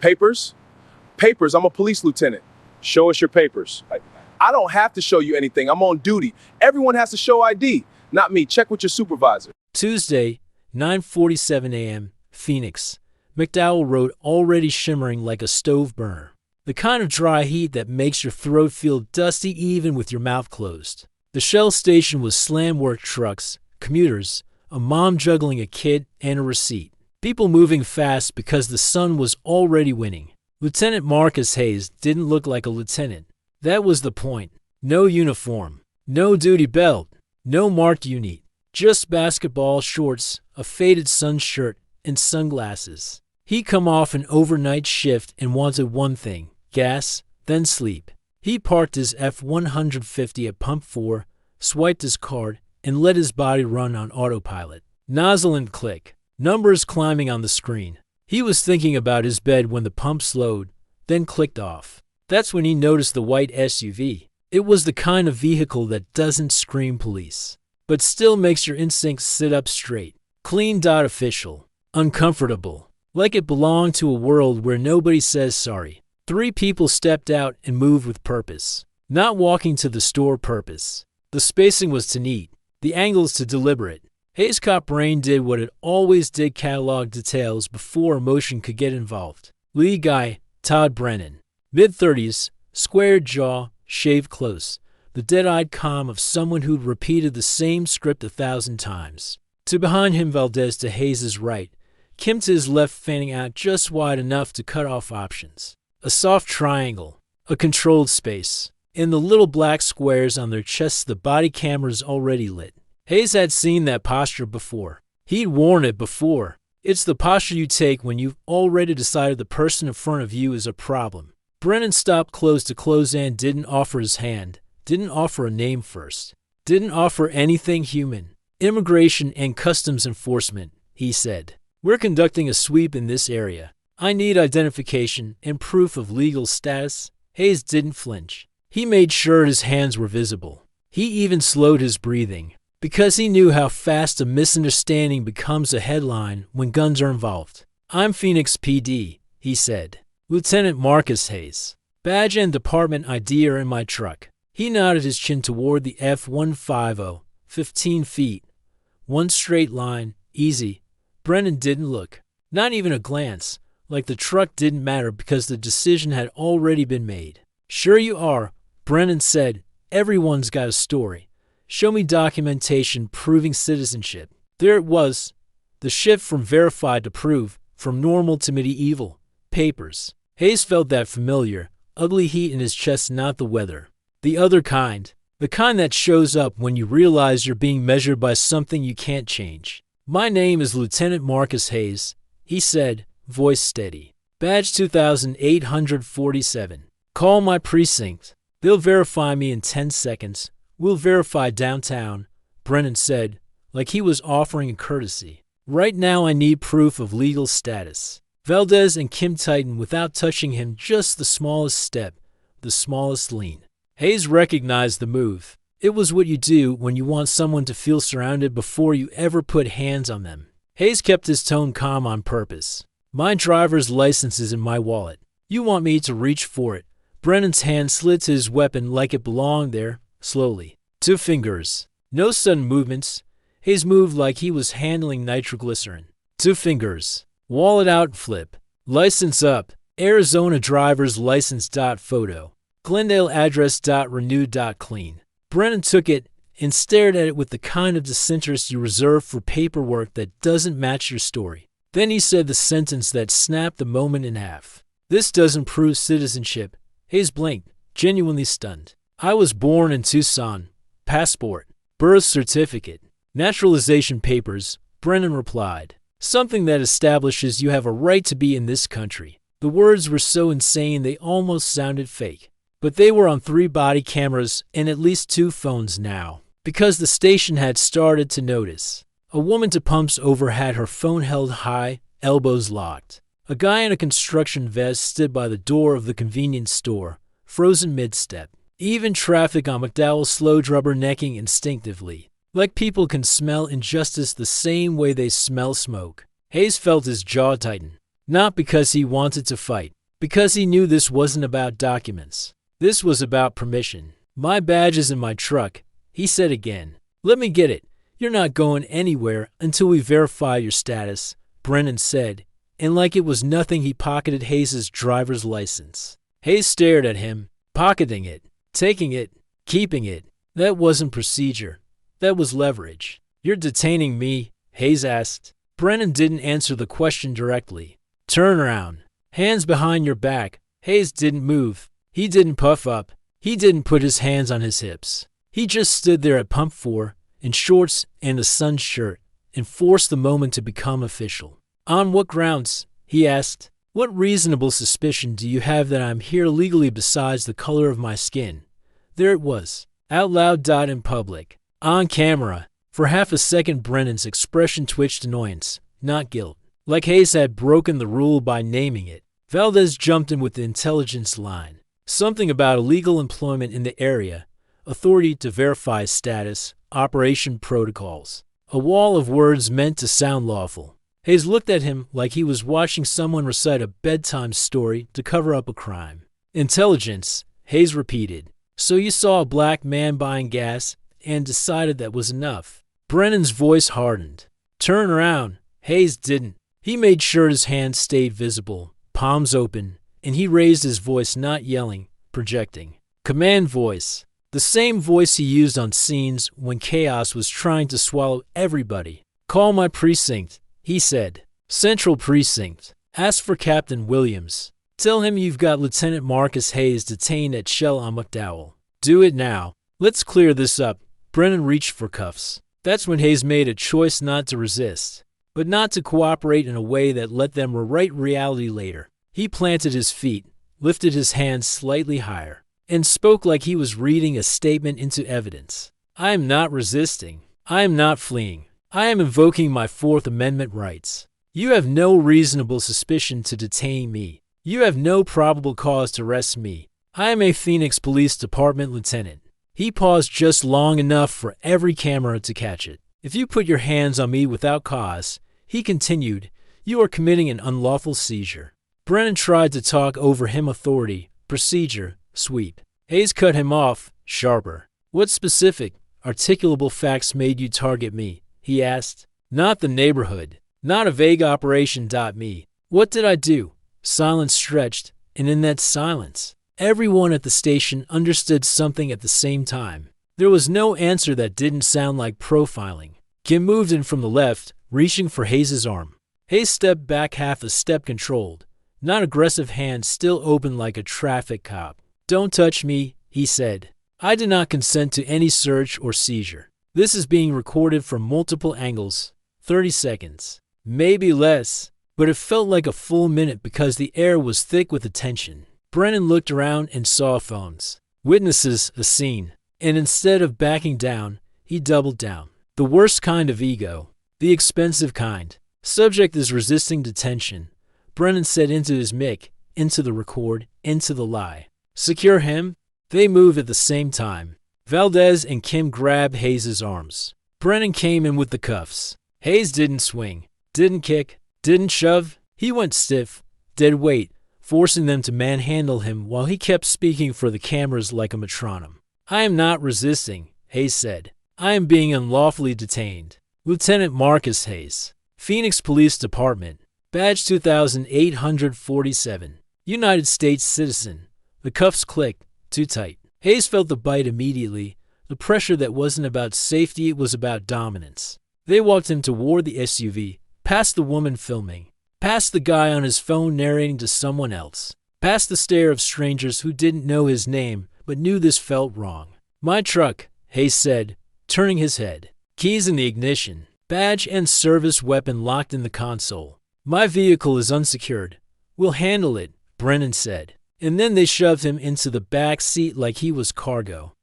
Papers? Papers, I'm a police lieutenant. Show us your papers. I don't have to show you anything. I'm on duty. Everyone has to show ID. Not me. Check with your supervisor. Tuesday, 9:47 a.m., Phoenix. McDowell Road already shimmering like a stove burner. The kind of dry heat that makes your throat feel dusty even with your mouth closed. The Shell station was slam-work trucks, commuters, a mom juggling a kid, and a receipt. People moving fast because the sun was already winning. Lieutenant Marcus Hayes didn't look like a lieutenant. That was the point. No uniform, no duty belt, no marked unit. Just basketball shorts, a faded sun shirt, and sunglasses. He'd come off an overnight shift and wanted one thing, gas, then sleep. He parked his F-150 at Pump 4, swiped his card, and let his body run on autopilot. Nozzle and click. Numbers climbing on the screen. He was thinking about his bed when the pump slowed, then clicked off. That's when he noticed the white SUV. It was the kind of vehicle that doesn't scream police, but still makes your instincts sit up straight. Clean. Official. Uncomfortable. Like it belonged to a world where nobody says sorry. 3 people stepped out and moved with purpose. Not walking to the store purpose. The spacing was to neat. The angles to deliberate. Hayes' cop brain did what it always did, catalog details before emotion could get involved. Lead guy, Todd Brennan. Mid-30s, squared jaw, shaved close. The dead-eyed calm of someone who'd repeated the same script 1,000 times. To behind him, Valdez to Hayes' right. Kim to his left, fanning out just wide enough to cut off options. A soft triangle. A controlled space. In the little black squares on their chests, the body cameras already lit. Hayes had seen that posture before. He'd worn it before. It's the posture you take when you've already decided the person in front of you is a problem. Brennan stopped close to close and didn't offer his hand, didn't offer a name first, didn't offer anything human. Immigration and Customs Enforcement, he said. We're conducting a sweep in this area. I need identification and proof of legal status. Hayes didn't flinch. He made sure his hands were visible. He even slowed his breathing, because he knew how fast a misunderstanding becomes a headline when guns are involved. I'm Phoenix PD, he said. Lieutenant Marcus Hayes. Badge and department ID are in my truck. He nodded his chin toward the F-150, 15 feet. One straight line, easy. Brennan didn't look. Not even a glance, like the truck didn't matter because the decision had already been made. Sure you are, Brennan said. Everyone's got a story. Show me documentation proving citizenship. There it was. The shift from verified to prove, from normal to medieval. Papers. Hayes felt that familiar, ugly heat in his chest, not the weather. The other kind. The kind that shows up when you realize you're being measured by something you can't change. My name is Lieutenant Marcus Hayes, he said, voice steady. Badge 2847. Call my precinct. They'll verify me in 10 seconds. We'll verify downtown, Brennan said, like he was offering a courtesy. Right now I need proof of legal status. Valdez and Kim tightened without touching him, just the smallest step, the smallest lean. Hayes recognized the move. It was what you do when you want someone to feel surrounded before you ever put hands on them. Hayes kept his tone calm on purpose. My driver's license is in my wallet. You want me to reach for it. Brennan's hand slid to his weapon like it belonged there, slowly. 2 fingers. No sudden movements. Hayes moved like he was handling nitroglycerin. 2 fingers. Wallet out, flip. License up. Arizona driver's license. Photo. Glendale address. Renew. Clean. Brennan took it and stared at it with the kind of disinterest you reserve for paperwork that doesn't match your story. Then he said the sentence that snapped the moment in half. This doesn't prove citizenship. Hayes blinked, genuinely stunned. I was born in Tucson. Passport. Birth certificate. Naturalization papers, Brennan replied. Something that establishes you have a right to be in this country. The words were so insane they almost sounded fake. But they were on 3 body cameras and at least 2 phones now, because the station had started to notice. A woman to pumps over had her phone held high, elbows locked. A guy in a construction vest stood by the door of the convenience store, frozen mid-step. Even traffic on McDowell slowed, rubbernecking instinctively, like people can smell injustice the same way they smell smoke. Hayes felt his jaw tighten. Not because he wanted to fight, because he knew this wasn't about documents. This was about permission. My badge is in my truck, he said again. Let me get it. You're not going anywhere until we verify your status, Brennan said, and like it was nothing he pocketed Hayes' driver's license. Hayes stared at him, pocketing it, taking it, keeping it. That wasn't procedure. That was leverage. You're detaining me, Hayes asked. Brennan didn't answer the question directly. Turn around. Hands behind your back. Hayes didn't move. He didn't puff up. He didn't put his hands on his hips. He just stood there at pump 4, in shorts and a sun shirt, and forced the moment to become official. On what grounds? He asked. What reasonable suspicion do you have that I'm here legally besides the color of my skin? There it was. Out loud. In public. On camera. For half a second Brennan's expression twitched annoyance, not guilt. Like Hayes had broken the rule by naming it. Valdez jumped in with the intelligence line. Something about illegal employment in the area, authority to verify status, operation protocols. A wall of words meant to sound lawful. Hayes looked at him like he was watching someone recite a bedtime story to cover up a crime. Intelligence, Hayes repeated. So you saw a black man buying gas and decided that was enough. Brennan's voice hardened. Turn around. Hayes didn't. He made sure his hands stayed visible, palms open, and he raised his voice, not yelling, projecting. Command voice. The same voice he used on scenes when chaos was trying to swallow everybody. Call my precinct, he said. Central Precinct. Ask for Captain Williams. Tell him you've got Lieutenant Marcus Hayes detained at Shell on McDowell. Do it now. Let's clear this up. Brennan reached for cuffs. That's when Hayes made a choice not to resist, but not to cooperate in a way that let them rewrite reality later. He planted his feet, lifted his hands slightly higher, and spoke like he was reading a statement into evidence. I am not resisting. I am not fleeing. I am invoking my Fourth Amendment rights. You have no reasonable suspicion to detain me. You have no probable cause to arrest me. I am a Phoenix Police Department lieutenant. He paused just long enough for every camera to catch it. If you put your hands on me without cause, he continued, you are committing an unlawful seizure. Brennan tried to talk over him. Authority, procedure, sweep. Hayes cut him off, sharper. What specific, articulable facts made you target me? He asked. Not the neighborhood. Not a vague operation. Me. What did I do? Silence stretched, and in that silence, everyone at the station understood something at the same time. There was no answer that didn't sound like profiling. Kim moved in from the left, reaching for Hayes' arm. Hayes stepped back half a step, controlled, not aggressive, hands still open like a traffic cop. Don't touch me, he said. I did not consent to any search or seizure. This is being recorded from multiple angles. 30 seconds. Maybe less, but it felt like a full minute because the air was thick with attention. Brennan looked around and saw phones. Witnesses, a scene. And instead of backing down, he doubled down. The worst kind of ego. The expensive kind. Subject is resisting detention. Brennan said into his mic, into the record, into the lie. Secure him? They moved at the same time. Valdez and Kim grabbed Hayes' arms. Brennan came in with the cuffs. Hayes didn't swing, didn't kick, didn't shove. He went stiff, dead weight, forcing them to manhandle him while he kept speaking for the cameras like a metronome. I am not resisting, Hayes said. I am being unlawfully detained. Lieutenant Marcus Hayes, Phoenix Police Department, badge 2847, United States citizen. The cuffs clicked, too tight. Hayes felt the bite immediately, the pressure that wasn't about safety, it was about dominance. They walked him toward the SUV, past the woman filming, past the guy on his phone narrating to someone else, past the stare of strangers who didn't know his name but knew this felt wrong. My truck, Hayes said, turning his head. Keys in the ignition, badge and service weapon locked in the console. My vehicle is unsecured. We'll handle it, Brennan said. And then they shoved him into the back seat like he was cargo.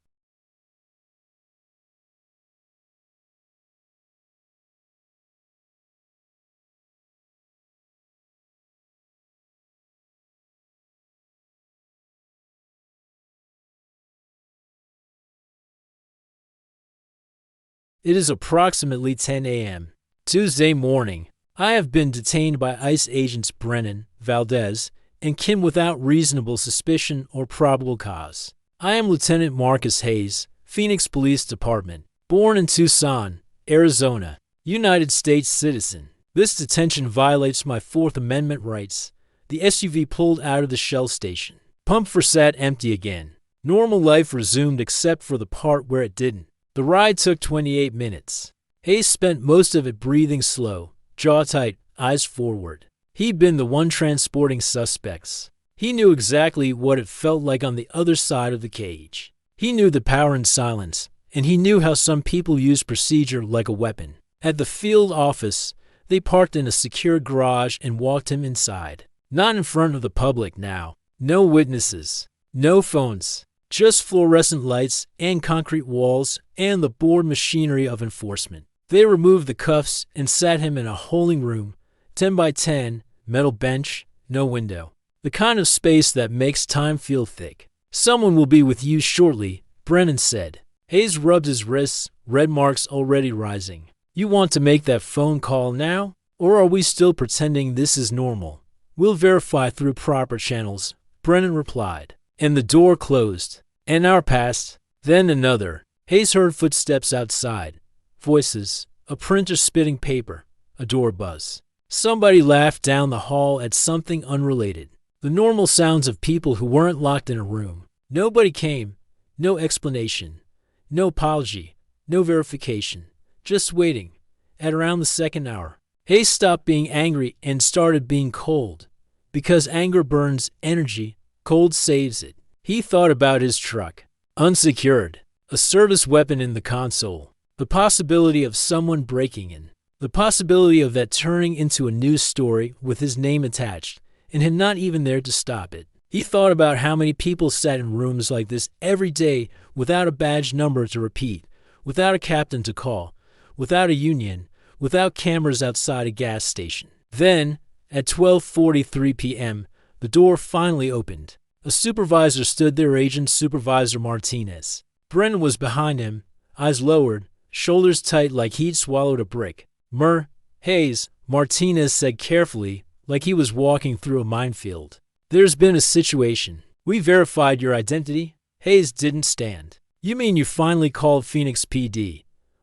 It is approximately 10 a.m. Tuesday morning. I have been detained by ICE agents Brennan, Valdez, and Kim without reasonable suspicion or probable cause. I am Lieutenant Marcus Hayes, Phoenix Police Department, born in Tucson, Arizona, United States citizen. This detention violates my Fourth Amendment rights. The SUV pulled out of the Shell station. Pump for sat empty again. Normal life resumed except for the part where it didn't. The ride took 28 minutes. Hayes spent most of it breathing slow, jaw tight, eyes forward. He'd been the one transporting suspects. He knew exactly what it felt like on the other side of the cage. He knew the power in silence, and he knew how some people use procedure like a weapon. At the field office, they parked in a secure garage and walked him inside. Not in front of the public now. No witnesses. No phones. Just fluorescent lights and concrete walls and the bored machinery of enforcement. They removed the cuffs and sat him in a holding room, 10 by 10, metal bench, no window. The kind of space that makes time feel thick. Someone will be with you shortly, Brennan said. Hayes rubbed his wrists, red marks already rising. You want to make that phone call now? Or are we still pretending this is normal? We'll verify through proper channels, Brennan replied. And the door closed. An hour passed, then another. Hayes heard footsteps outside. Voices, a printer spitting paper, a door buzz. Somebody laughed down the hall at something unrelated. The normal sounds of people who weren't locked in a room. Nobody came. No explanation. No apology. No verification. Just waiting. At around the second hour, Hayes stopped being angry and started being cold. Because anger burns energy, cold saves it. He thought about his truck. Unsecured. A service weapon in the console. The possibility of someone breaking in. The possibility of that turning into a news story with his name attached, and him not even there to stop it. He thought about how many people sat in rooms like this every day without a badge number to repeat, without a captain to call, without a union, without cameras outside a gas station. Then, at 12:43 p.m., the door finally opened. A supervisor stood there, Agent Supervisor Martinez. Brennan was behind him, eyes lowered, shoulders tight like he'd swallowed a brick. Hayes, Martinez said carefully, like he was walking through a minefield. There's been a situation. We verified your identity. Hayes didn't stand. You mean you finally called Phoenix PD?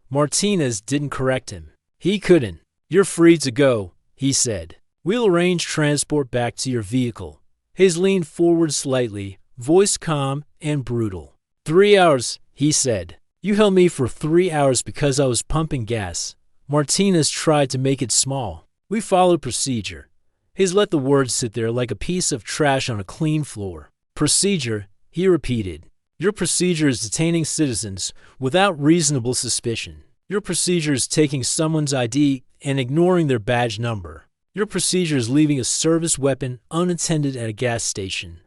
Martinez didn't correct him. He couldn't. You're free to go, he said. We'll arrange transport back to your vehicle. Hayes leaned forward slightly, voice calm and brutal. 3 hours, he said. You held me for 3 hours because I was pumping gas. Martinez tried to make it small. We followed procedure. Hayes let the words sit there like a piece of trash on a clean floor. Procedure, he repeated. Your procedure is detaining citizens without reasonable suspicion. Your procedure is taking someone's ID and ignoring their badge number. Your procedure is leaving a service weapon unattended at a gas station.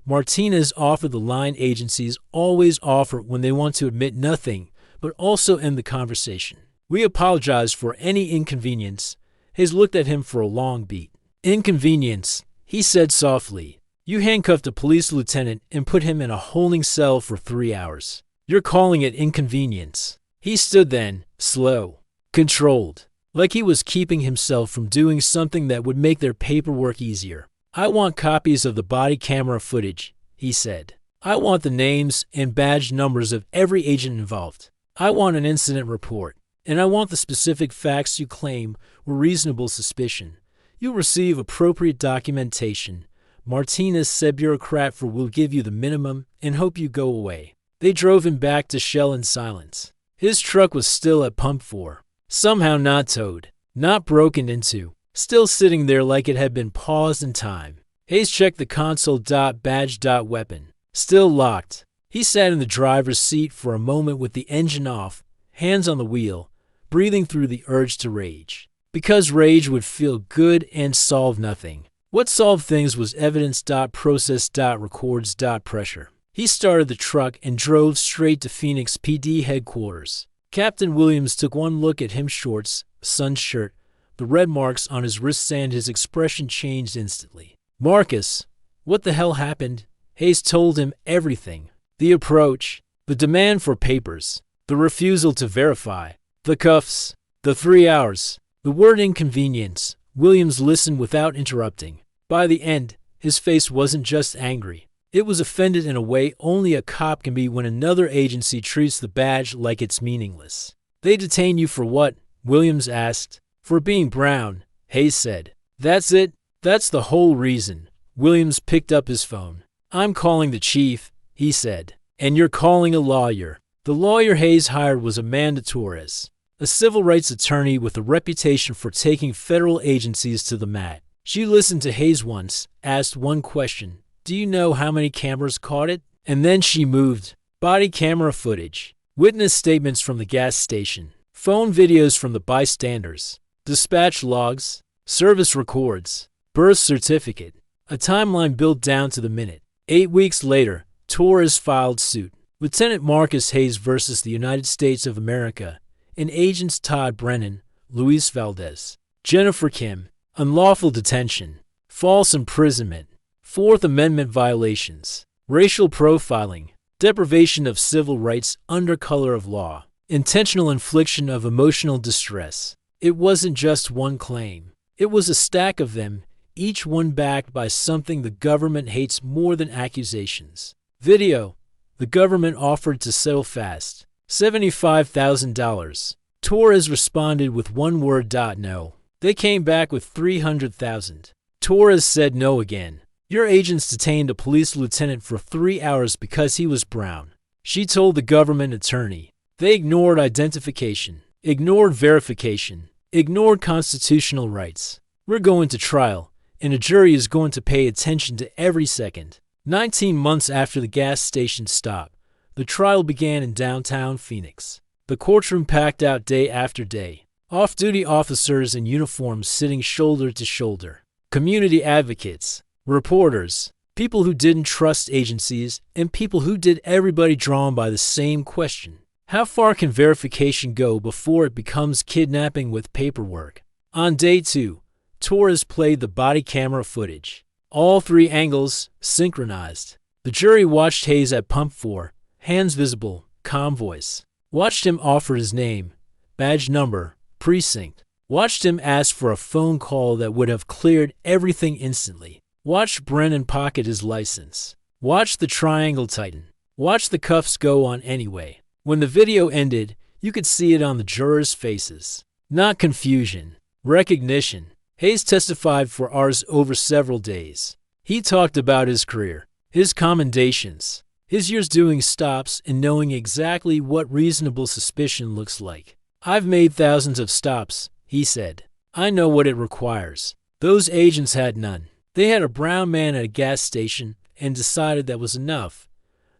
Martinez offered the line agencies always offer when they want to admit nothing, but also end the conversation. We apologize for any inconvenience. Hayes looked at him for a long beat. Inconvenience, he said softly. You handcuffed a police lieutenant and put him in a holding cell for 3 hours. You're calling it inconvenience. He stood then, slow, controlled, like he was keeping himself from doing something that would make their paperwork easier. I want copies of the body camera footage, he said. I want the names and badge numbers of every agent involved. I want an incident report, and I want the specific facts you claim were reasonable suspicion. You'll receive appropriate documentation. Martinez said bureaucrat will give you the minimum and hope you go away. They drove him back to Shell in silence. His truck was still at Pump 4. Somehow not towed, not broken into, still sitting there like it had been paused in time. Hayes checked the console.badge.weapon. Still locked. He sat in the driver's seat for a moment with the engine off, hands on the wheel, breathing through the urge to rage. Because rage would feel good and solve nothing. What solved things was evidence.process.records.pressure. He started the truck and drove straight to Phoenix PD headquarters. Captain Williams took one look at him, shorts, sun shirt, the red marks on his wrists, and his expression changed instantly. Marcus, what the hell happened? Hayes told him everything. The approach, the demand for papers, the refusal to verify, the cuffs, the 3 hours. The word inconvenience. Williams listened without interrupting. By the end, his face wasn't just angry. It was offended in a way only a cop can be when another agency treats the badge like it's meaningless. They detain you for what? Williams asked. For being brown, Hayes said. That's it. That's the whole reason. Williams picked up his phone. I'm calling the chief, he said. And you're calling a lawyer. The lawyer Hayes hired was Amanda Torres, a civil rights attorney with a reputation for taking federal agencies to the mat. She listened to Hayes once, asked one question. Do you know how many cameras caught it? And then she moved. Body camera footage, witness statements from the gas station, phone videos from the bystanders, dispatch logs, service records, birth certificate, a timeline built down to the minute. 8 weeks later, Torres filed suit. Lieutenant Marcus Hayes versus the United States of America, and agents Todd Brennan, Luis Valdez, Jennifer Kim, unlawful detention, false imprisonment, Fourth Amendment violations, racial profiling, deprivation of civil rights under color of law, intentional infliction of emotional distress. It wasn't just one claim. It was a stack of them, each one backed by something the government hates more than accusations. Video. The government offered to settle fast. $75,000. Torres responded with one word. No. They came back with $300,000. Torres said no again. Your agents detained a police lieutenant for 3 hours because he was brown. She told the government attorney. They ignored identification, ignored verification, ignored constitutional rights. We're going to trial, and a jury is going to pay attention to every second. 19 months after the gas station stop, the trial began in downtown Phoenix. The courtroom packed out day after day. Off-duty officers in uniforms sitting shoulder to shoulder. Community advocates, reporters, people who didn't trust agencies, and people who did, everybody drawn by the same question. How far can verification go before it becomes kidnapping with paperwork? On day 2, Torres played the body camera footage. All 3 angles synchronized. The jury watched Hayes at pump 4, hands visible, calm voice. Watched him offer his name, badge number, precinct. Watched him ask for a phone call that would have cleared everything instantly. Watched Brennan pocket his license. Watched the triangle tighten. Watched the cuffs go on anyway. When the video ended, you could see it on the jurors' faces. Not confusion, recognition. Hayes testified for hours over several days. He talked about his career, his commendations, his years doing stops and knowing exactly what reasonable suspicion looks like. I've made thousands of stops, he said. I know what it requires. Those agents had none. They had a brown man at a gas station and decided that was enough.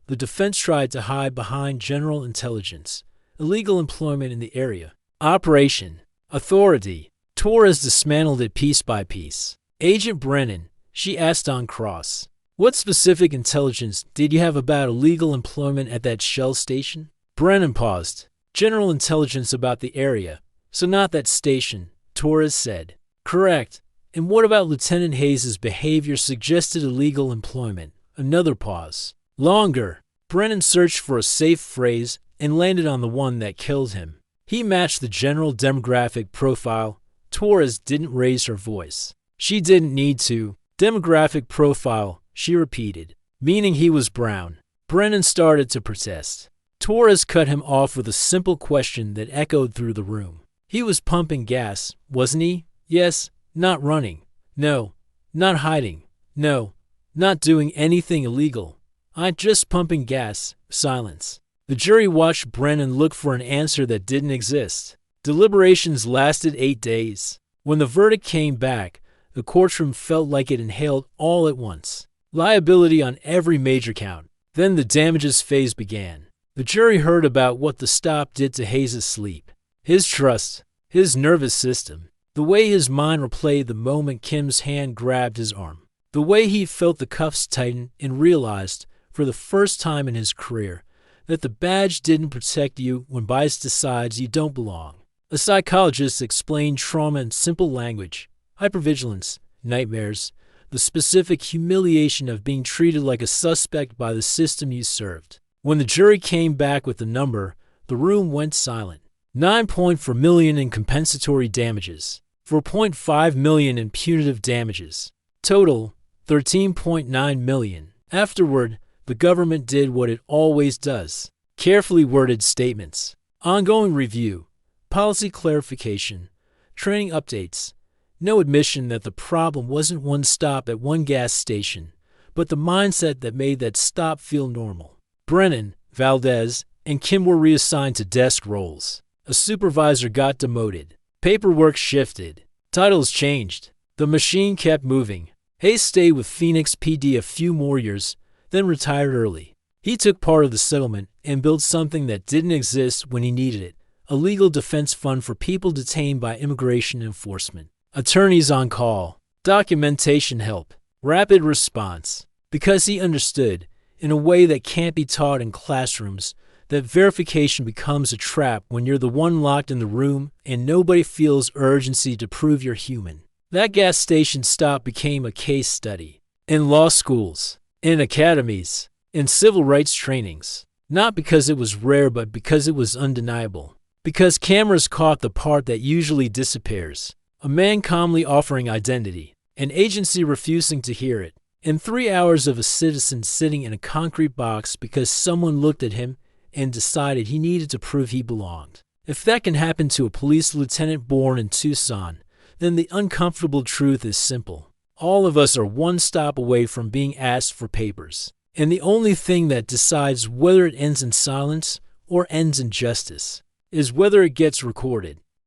The defense tried to hide behind general intelligence, illegal employment in the area, operation, authority. Torres dismantled it piece by piece. Agent Brennan, she asked on cross, what specific intelligence did you have about illegal employment at that Shell station? Brennan paused. General intelligence about the area, so not that station, Torres said. Correct. And what about Lieutenant Hayes' behavior suggested illegal employment? Another pause. Longer. Brennan searched for a safe phrase and landed on the one that killed him. He matched the general demographic profile. Torres didn't raise her voice. She didn't need to. Demographic profile, she repeated, meaning he was brown. Brennan started to protest. Torres cut him off with a simple question that echoed through the room. He was pumping gas, wasn't he? Yes. Not running. No. Not hiding. No. Not doing anything illegal. I'm just pumping gas. Silence. The jury watched Brennan look for an answer that didn't exist. Deliberations lasted 8 days. When the verdict came back, the courtroom felt like it inhaled all at once. Liability on every major count. Then the damages phase began. The jury heard about what the stop did to Hayes' sleep, his trust, his nervous system, the way his mind replayed the moment Kim's hand grabbed his arm, the way he felt the cuffs tighten and realized, for the first time in his career, that the badge didn't protect you when bias decides you don't belong. A psychologist explained trauma in simple language: hypervigilance, nightmares, the specific humiliation of being treated like a suspect by the system you served. When the jury came back with the number, the room went silent. 9.4 million in compensatory damages, 4.5 million in punitive damages. Total, 13.9 million. Afterward, the government did what it always does. Carefully worded statements, ongoing review, policy clarification, training updates. No admission that the problem wasn't one stop at one gas station, but the mindset that made that stop feel normal. Brennan, Valdez, and Kim were reassigned to desk roles. A supervisor got demoted. Paperwork shifted. Titles changed. The machine kept moving. Hayes stayed with Phoenix PD a few more years, then retired early. He took part of the settlement and built something that didn't exist when he needed it, a legal defense fund for people detained by immigration enforcement. Attorneys on call, documentation help, rapid response. Because he understood, in a way that can't be taught in classrooms, that verification becomes a trap when you're the one locked in the room and nobody feels urgency to prove you're human. That gas station stop became a case study. In law schools, in academies, in civil rights trainings. Not because it was rare, but because it was undeniable. Because cameras caught the part that usually disappears. A man calmly offering identity, an agency refusing to hear it, and 3 hours of a citizen sitting in a concrete box because someone looked at him and decided he needed to prove he belonged. If that can happen to a police lieutenant born in Tucson, then the uncomfortable truth is simple. All of us are one stop away from being asked for papers. And the only thing that decides whether it ends in silence or ends in justice is whether it gets recorded.